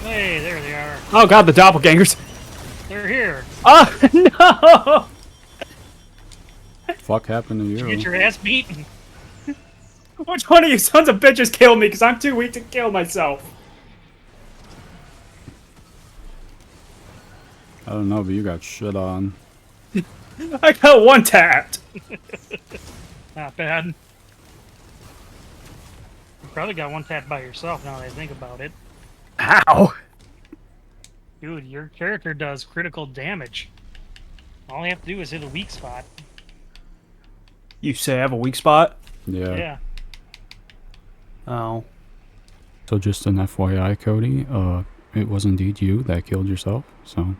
Hey, there they are. Oh god, the doppelgangers. They're here. Oh, no! Fuck happened to Did you get you? your ass beaten? Which one of you sons of bitches killed me? Because I'm too weak to kill myself. I don't know, but you got shit on. I got one tapped. Not bad. You probably got one tap by yourself now that I think about it. How? Dude, your character does critical damage. All you have to do is hit a weak spot. You say I have a weak spot? Yeah. Yeah. Oh. So just an FYI, Cody, it was indeed you that killed yourself. So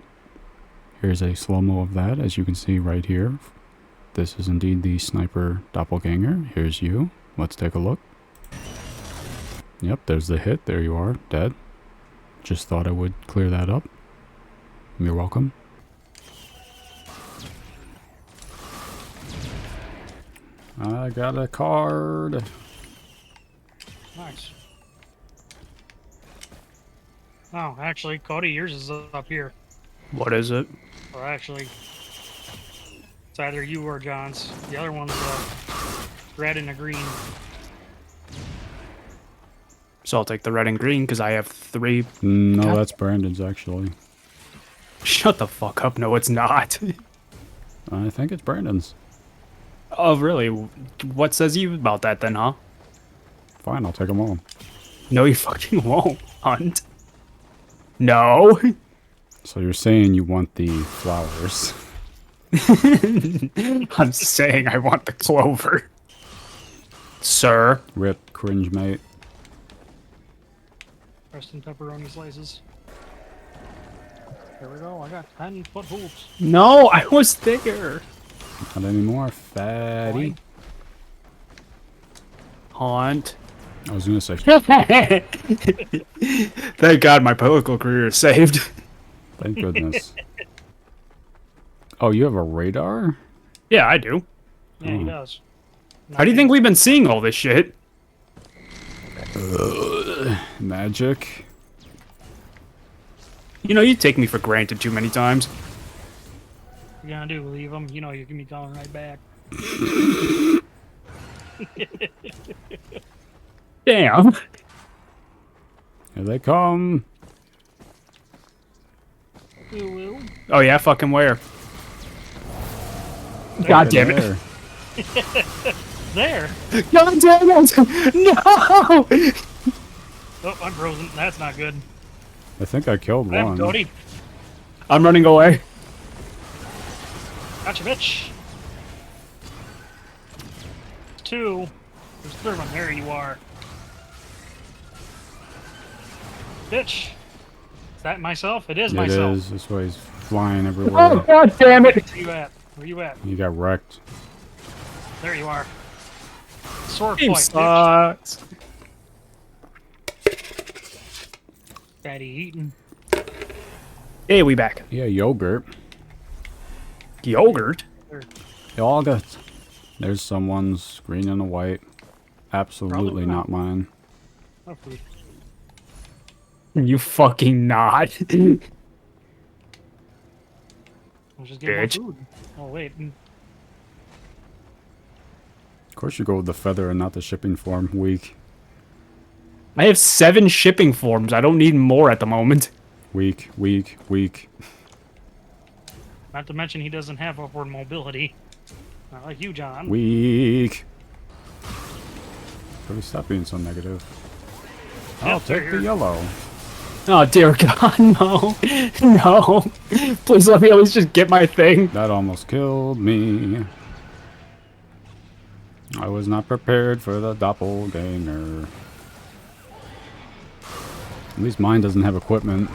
here's a slow-mo of that, as you can see right here. This is indeed the sniper doppelganger. Here's you. Let's take a look. Yep, there's the hit. There you are, dead. Just thought I would clear that up. You're welcome. I got a card. Nice. Oh, actually, Cody, yours is up here. What is it? Or actually, it's either you or John's. The other one's red and a green. So I'll take the red and green because I have 3. No, God. that's Brandon's actually. Shut the fuck up. No, it's not. I think it's Brandon's. Oh, really? What says you about that then, huh? Fine, I'll take them all. No, you fucking won't, Hunt. No. So you're saying you want the flowers? I'm saying I want the clover. Sir. Rip, cringe, mate. Crust and pepperoni slices. There we go. I got 10-foot hoops. No, I was there. Not anymore, fatty. Hunt. I was gonna say, Thank God my political career is saved. thank goodness. Oh, you have a radar? Yeah, I do. Yeah, he does. How do you think we've been seeing all this shit? Magic. You know, you take me for granted too many times. What you gonna do? Leave him? You know you can be calling right back. Damn. Here they come. Ooh, Oh yeah, fucking where? God damn it. There. there! God damn it! No! Oh, I'm frozen. That's not good. I think I killed I'm one. Cody. I'm running away. Gotcha, bitch. 2. There's a third one. There you are. Bitch. Is that myself? It is It myself. is. This way he's flying Oh everywhere. god damn it! Where you at? Where you at? You got wrecked. There you are. Sword Game fight, bitch. sucks. Fatty eating. Hey, we back. Yeah, yogurt. Yogurt? Yogurt. There's someone's green and a white. Absolutely Probably not mine. Hopefully. You fucking not. We'll just get more Bitch. food. Oh, wait. Of course you go with the feather and not the shipping form. Weak. I have 7 shipping forms. I don't need more at the moment. Weak. Weak. Weak. Not to mention he doesn't have upward mobility. Not like you, John. Weak. Cody, stop being so negative. Yeah, I'll take they're the here. yellow. Oh dear god, no. No. Please let me at least just get my thing. That almost killed me. I was not prepared for the doppelganger. At least mine doesn't have equipment.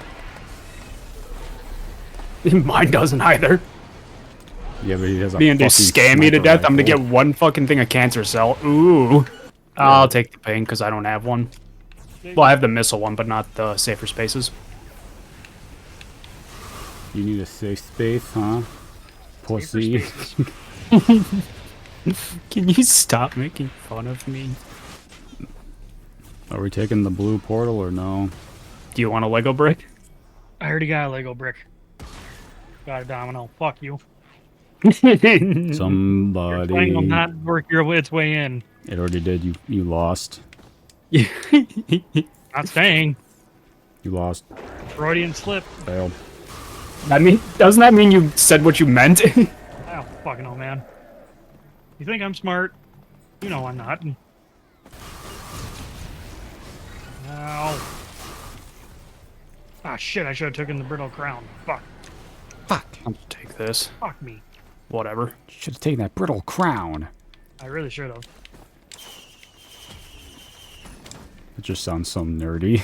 Mine doesn't either. Yeah, but he has a Being to fucking scam me to sniper death, I'm gonna get rifle. one fucking thing of cancer cell. Ooh. I'll take the pain because I don't have one. Well, I have the missile one, but not the safer spaces. You need a safe space, huh? Pussy. Safer Can you stop making fun of me? Are we taking the blue portal or no? Do you want a Lego brick? I already got a Lego brick. Got a domino. Fuck you. Your plan will Somebody. not work its way in. It already did. You lost. Not staying. You lost. Freudian slip. Failed. Doesn't that mean you said what you meant? I don't fucking know, man. You think I'm smart? You know I'm not. Ow. Ah, shit, I should have taken the brittle crown. Fuck. Fuck. I'll take this. Fuck me. Whatever. Should have taken that brittle crown. I really should have. It just sounds so nerdy.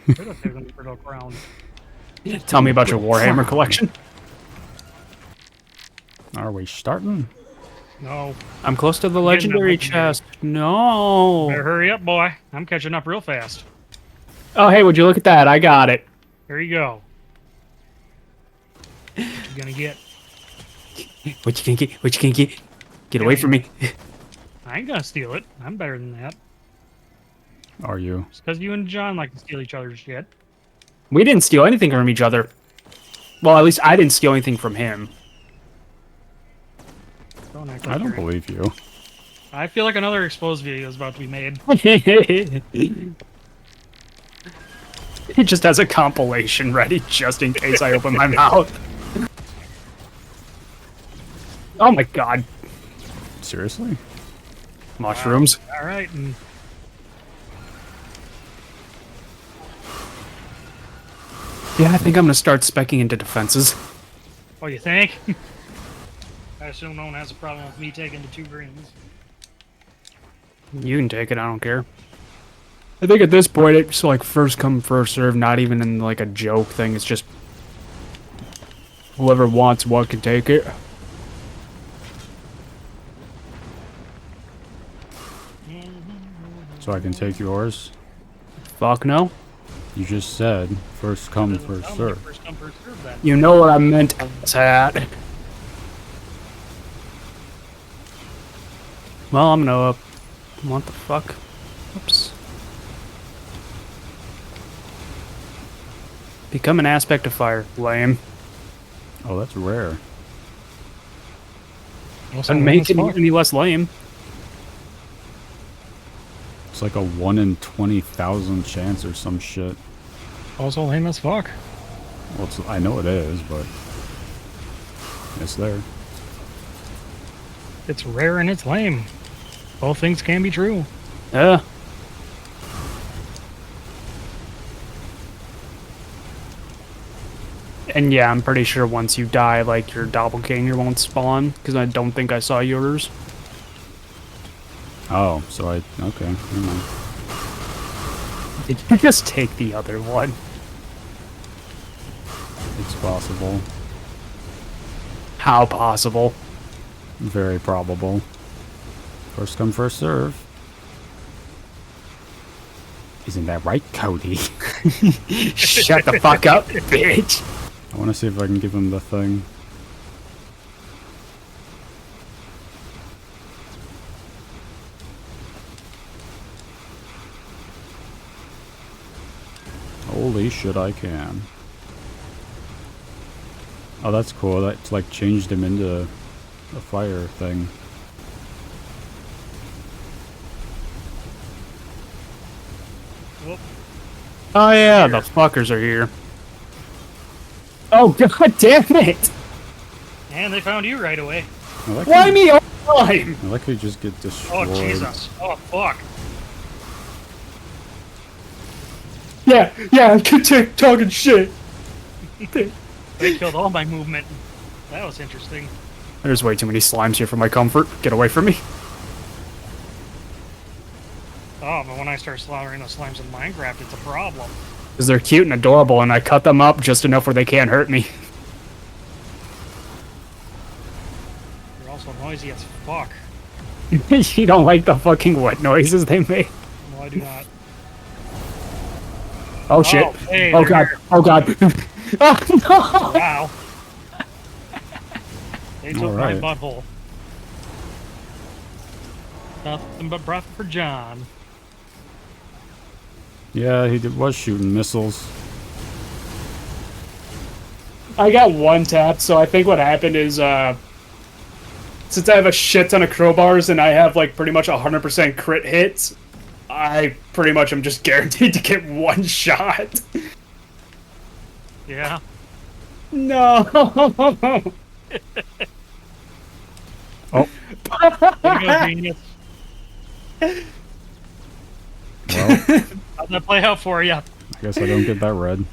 Should have taken the brittle crown. Tell me about your Warhammer collection. Are we starting? No. I'm close to the Getting legendary that legendary. chest. No. Better hurry up, boy. I'm catching up real fast. Oh, hey, would you look at that? I got it. Here you go. What you gonna get? What you gonna get? What you gonna get? Get away from me. I ain't gonna steal it. I'm better than that. Are you? It's because you and John like to steal each other's shit. We didn't steal anything from each other. Well, at least I didn't steal anything from him. Don't act I like don't you're- believe you. I feel like another exposed video is about to be made. It just has a compilation ready just in case I open my mouth. Oh my god. Seriously? Mushrooms. All right, and Yeah, I think I'm gonna start speccing into defenses. oh, you think? I assume no one has a problem with me taking the 2 greens. You can take it, I don't care. I think at this point it's like first come, first serve, not even in like a joke thing, it's just whoever wants what can take it. So I can take yours? Fuck no. You just said first come, Doesn't first sound serve. like first come, first serve then. You know what I meant, hat. Well, I'm gonna, what the fuck? Oops. Become an aspect of fire. Lame. Oh, that's rare. Doesn't make it any less lame. It's like a 1 in 20,000 chance or some shit. Also lame as fuck. Well, I know it is, but it's there. It's rare and it's lame. Both things can be true. Yeah. And yeah, I'm pretty sure once you die, like, your doppelganger won't spawn, because I don't think I saw yours. Oh, so okay, never mind. Did you just take the other one? It's possible. How possible? Very probable. First come, first serve. Isn't that right, Cody? Shut the fuck up, bitch! I want to see if I can give him the thing. Holy shit, I can. Oh, that's cool. That's like changed him into a fire thing. Oh yeah, the fuckers are here. Oh god damn it! And they found you right away. I like Why how- me all the time? I like how you just get destroyed. Oh, Jesus. Oh, fuck. Yeah, keep talking shit. They killed all my movement. That was interesting. There's way too many slimes here for my comfort. Get away from me. Oh, but when I start slaughtering the slimes in Minecraft, it's a problem. Because they're cute and adorable, and I cut them up just enough where they can't hurt me. They're also noisy as fuck. You don't like the fucking what noises they make? No, I do not. Oh shit. Hey, Oh they're god. here. Oh god. Oh no! Wow. They took Alright. my butthole. Nothing but profit for John. Yeah, was shooting missiles. I got one tap, so I think what happened is, since I have a shit ton of crowbars and I have, like, pretty much 100% crit hits, I pretty much am just guaranteed to get one shot. Yeah. No! Oh, Way to go, genius. well, How'd that play out for you? I guess I don't get that red.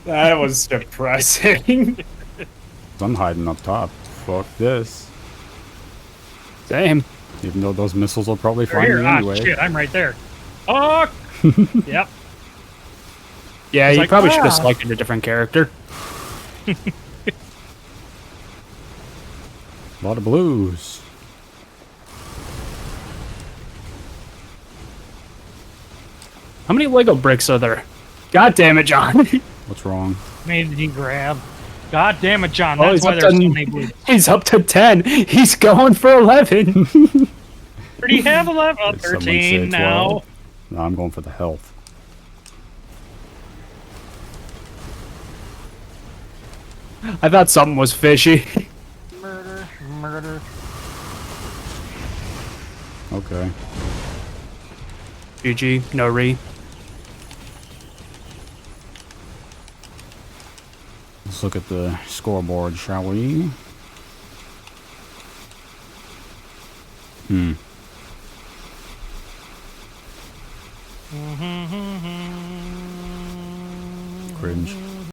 That was depressing. I'm hiding up top. Fuck this. Same. Even though those missiles will probably They're find here. me Ah, anyway. shit, I'm right there. Oh! Yep. Yeah, It's you like, probably should have ah. selected a different character. A lot of blues. How many Lego bricks are there? God damn it, John. What's wrong? Made he grab. God damn it, John. Oh, That's he's why up there's so to- many blues. He's up to 10. He's going for 11. Where do you have 11? Oh, Did someone say 13 now. 12? No, I'm going for the health. I thought something was fishy. Murder, murder. Okay. GG, no re. Let's look at the scoreboard, shall we? Cringe.